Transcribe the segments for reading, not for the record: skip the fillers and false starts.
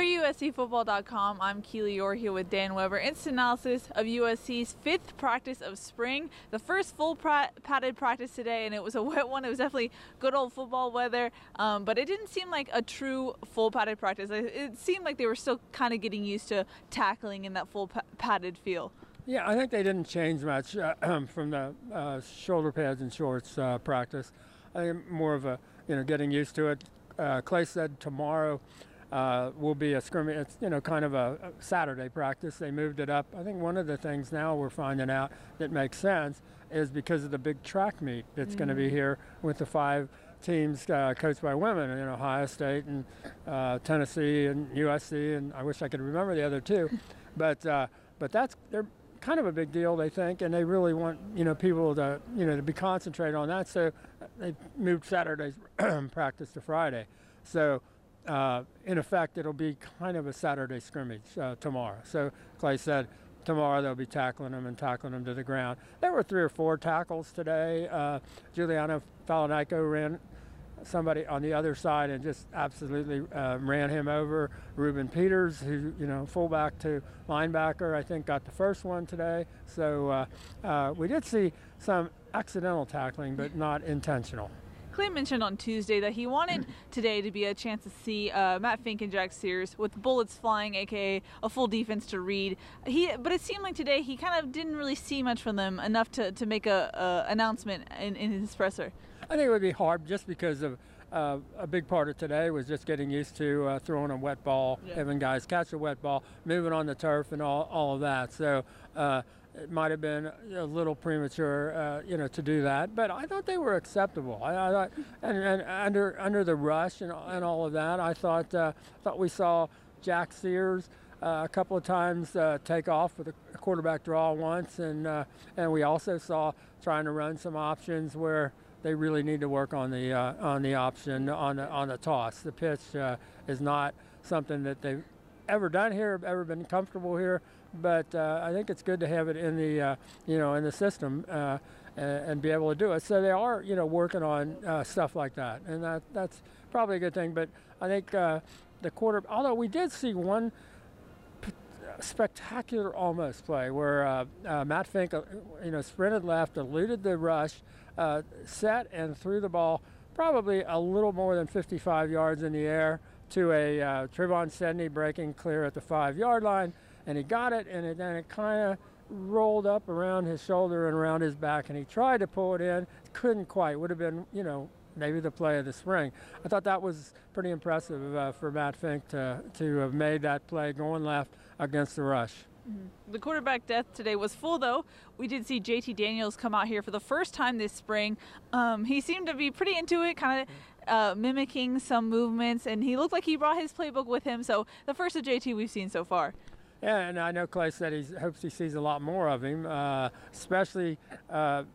For USCFootball.com, I'm Keely Eure here with Dan Weber. Instant analysis of USC's fifth practice of spring. The first full padded practice today, and it was a wet one. It was definitely good old football weather, but it didn't seem like a true full padded practice. It seemed like they were still kind of getting used to tackling in that full padded feel. Yeah, I think they didn't change much from the shoulder pads and shorts practice. I think more of a, getting used to it. Clay said tomorrow will be a scrimmage. It's, kind of a Saturday practice. They moved it up. I think one of the things now we're finding out that makes sense is because of the big track meet that's going to be here with the 5 teams coached by women, Ohio State and Tennessee and USC, and I wish I could remember the other two. But they're kind of a big deal, they think, and they really want people to to be concentrated on that. So they moved Saturday's practice to Friday. So in effect, it'll be kind of a Saturday scrimmage tomorrow. So Clay said tomorrow they'll be tackling them to the ground. There were 3 or 4 tackles today. Juliano Falaniko ran somebody on the other side and just absolutely ran him over. Ruben Peters, who, fullback to linebacker, I think got the first one today. So we did see some accidental tackling, but not intentional. Clay mentioned on Tuesday that he wanted today to be a chance to see Matt Fink and Jack Sears with bullets flying, aka a full defense to read. But it seemed like today he kind of didn't really see much from them, enough to make a announcement in his presser. I think it would be hard just because of a big part of today was just getting used to throwing a wet ball, having guys catch a wet ball, moving on the turf, and all of that. So it might have been a little premature, to do that. But I thought they were acceptable. I thought, and under the rush and all of that, I thought we saw Jack Sears a couple of times take off with a quarterback draw once, and we also saw trying to run some options where they really need to work on the option on the toss. The pitch is not something that they've ever done here, ever been comfortable here, but I think it's good to have it in the in the system and be able to do it. So they are working on stuff like that, and that's probably a good thing. But I think the quarter, although we did see one spectacular almost play where Matt Fink sprinted left, eluded the rush, set and threw the ball probably a little more than 55 yards in the air to a Trevon Sedney breaking clear at the 5-yard line, and he got it, and then it kind of rolled up around his shoulder and around his back, and he tried to pull it in, couldn't quite. Would have been maybe the play of the spring. I thought that was pretty impressive for Matt Fink to have made that play going left against the rush. The quarterback depth today was full, though. We did see JT Daniels come out here for the first time this spring. He seemed to be pretty into it, kind of mimicking some movements, and he looked like he brought his playbook with him. So the first of JT we've seen so far. Yeah, and I know Clay said he hopes he sees a lot more of him, especially the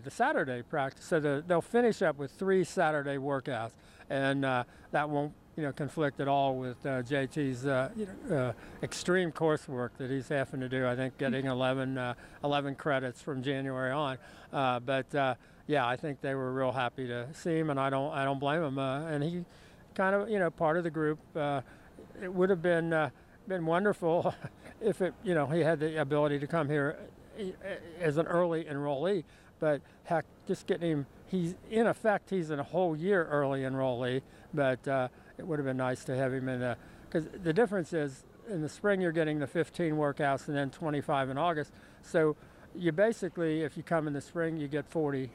Saturday practice. So they'll finish up with 3 Saturday workouts, and that won't conflict at all with JT's extreme coursework that he's having to do. I think getting 11 credits from January on. But I think they were real happy to see him, and I don't blame him. And he kind of part of the group. It would have been wonderful if he had the ability to come here as an early enrollee, but heck, just getting him, he's in a whole year early enrollee, but it would have been nice to have him in because the difference is in the spring you're getting the 15 workouts and then 25 in August, so you basically, if you come in the spring, you get 40,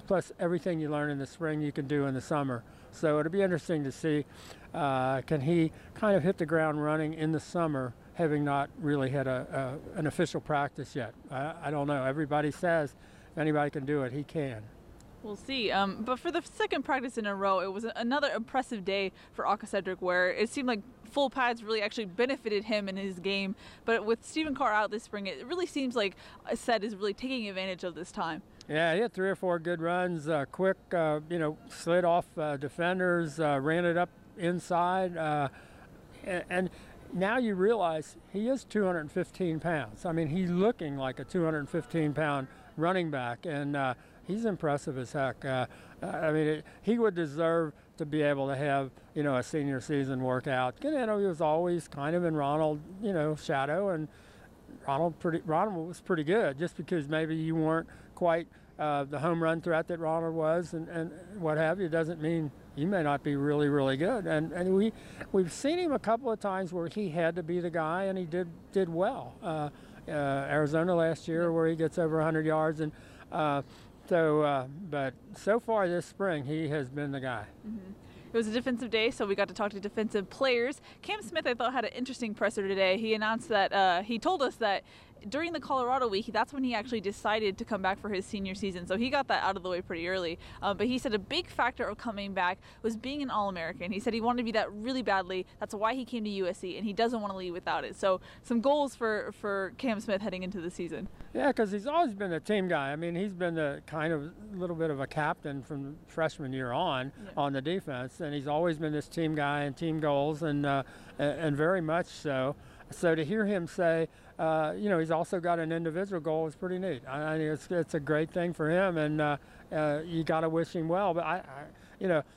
plus everything you learn in the spring you can do in the summer. So it'll be interesting to see, can he kind of hit the ground running in the summer, having not really had an official practice yet. I don't know. Everybody says if anybody can do it, he can. We'll see. But for the second practice in a row, it was another impressive day for Aca'Cedric Ware. It seemed like full pads really actually benefited him in his game. But with Stephen Carr out this spring, it really seems like Aced is really taking advantage of this time. Yeah, he had 3 or 4 good runs, quick, slid off defenders, ran it up inside. And now you realize he is 215 pounds. I mean, he's looking like a 215-pound running back, and he's impressive as heck. I mean, he would deserve to be able to have, a senior season workout. He was always kind of in Ronald, shadow, and Ronald was pretty good, just because maybe you weren't quite the home run threat that Ronald was, and what have you, doesn't mean you may not be really, really good. And we've seen him a couple of times where he had to be the guy, and he did well. Arizona last year, where he gets over 100 yards, and but so far this spring, he has been the guy. Mm-hmm. It was a defensive day, so we got to talk to defensive players. Cam Smith, I thought, had an interesting presser today. He announced that he told us that during the Colorado week, that's when he actually decided to come back for his senior season. So he got that out of the way pretty early. But he said a big factor of coming back was being an All-American. He said he wanted to be that really badly. That's why he came to USC, and he doesn't want to leave without it. So some goals for Cam Smith heading into the season. Yeah, because he's always been a team guy. I mean, he's been the kind of little bit of a captain from freshman year on the defense, and he's always been this team guy and team goals, and very much so. So to hear him say, he's also got an individual goal is pretty neat. I mean, it's a great thing for him, and you got to wish him well. But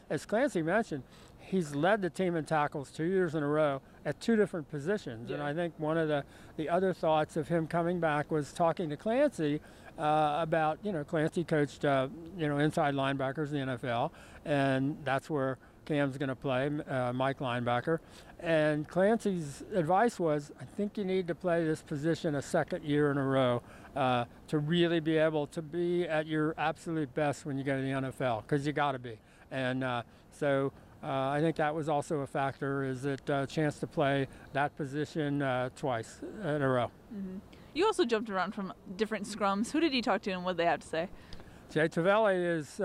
as Clancy mentioned, he's led the team in tackles 2 years in a row at two different positions. Yeah. And I think one of the other thoughts of him coming back was talking to Clancy about, Clancy coached, inside linebackers in the NFL, and that's where Cam's going to play, Mike linebacker. And Clancy's advice was, I think you need to play this position a second year in a row to really be able to be at your absolute best when you go to the NFL, because you got to be. And so I think that was also a factor, is that chance to play that position twice in a row. Mm-hmm. You also jumped around from different scrums. Who did you talk to, and what did they have to say? Jay Tavella is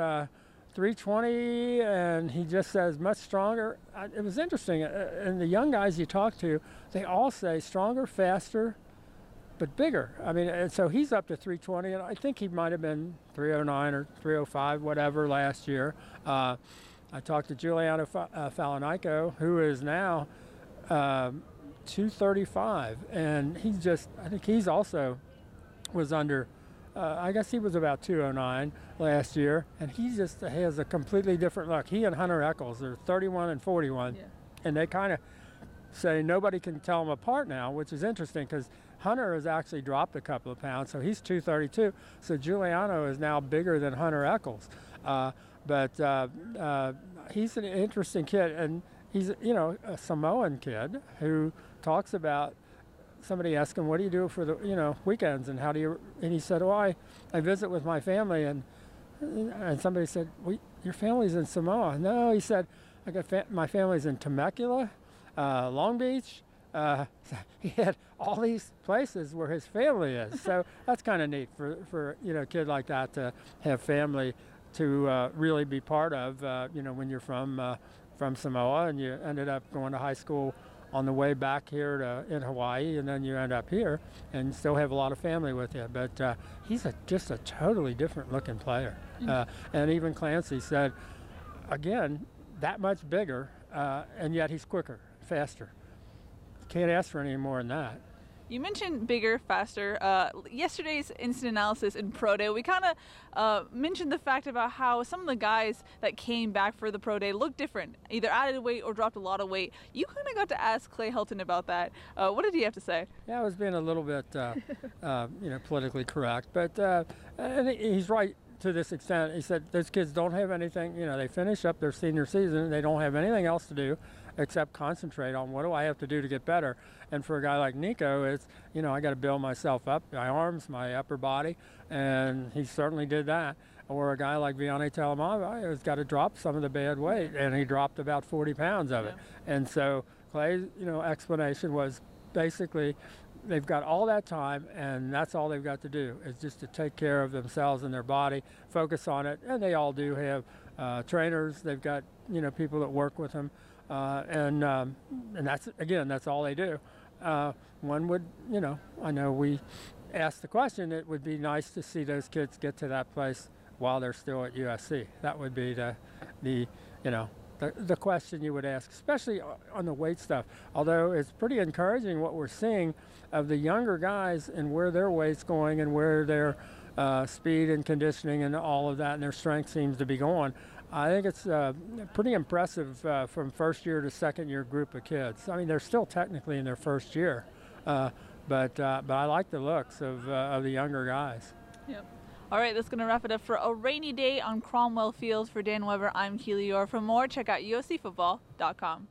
320, and he just says much stronger. It was interesting, and the young guys you talk to, they all say stronger, faster, but bigger. I mean, and so he's up to 320, and I think he might have been 309 or 305, whatever, last year. I talked to Juliano Falaniko, who is now 235, and I think he's also was under, I guess he was about 209 last year, and he just has a completely different look. He and Hunter Echols are 31 and 41, and they kind of say nobody can tell them apart now, which is interesting because Hunter has actually dropped a couple of pounds, so he's 232. So Juliano is now bigger than Hunter Echols. But he's an interesting kid, and he's, a Samoan kid who talks about, somebody asked him, what do you do for the, weekends, and how do you, and he said, I visit with my family, and somebody said, your family's in Samoa. No, he said, I got my family's in Temecula, Long Beach. He had all these places where his family is. So that's kind of neat for a kid like that to have family to really be part of, when you're from Samoa, and you ended up going to high school on the way back here in Hawaii, and then you end up here and still have a lot of family with you. But he's just a totally different looking player. And even Clancy said, again, that much bigger, and yet he's quicker, faster. Can't ask for any more than that. You mentioned bigger, faster. Yesterday's instant analysis in Pro Day, we kind of mentioned the fact about how some of the guys that came back for the Pro Day looked different, either added weight or dropped a lot of weight. You kind of got to ask Clay Helton about that. What did he have to say? Yeah, I was being a little bit, politically correct, but and he's right to this extent. He said those kids don't have anything. They finish up their senior season, they don't have anything else to do except concentrate on what do I have to do to get better. And for a guy like Nico, it's, I got to build myself up, my arms, my upper body, and he certainly did that. Or a guy like Vianney Talamava has got to drop some of the bad weight, and he dropped about 40 pounds of it. And so Clay's, explanation was basically they've got all that time, and that's all they've got to do is just to take care of themselves and their body, focus on it, and they all do have trainers. They've got, people that work with them. And that's all they do. One would, I know we asked the question, it would be nice to see those kids get to that place while they're still at USC. That would be the question you would ask, especially on the weight stuff. Although it's pretty encouraging what we're seeing of the younger guys and where their weight's going and where they're speed and conditioning and all of that, and their strength seems to be going. I think it's pretty impressive from first year to second year group of kids. I mean, they're still technically in their first year, but I like the looks of the younger guys. Yep. All right, that's going to wrap it up for a rainy day on Cromwell Field. For Dan Weber, I'm Keely Eure. For more, check out USCfootball.com.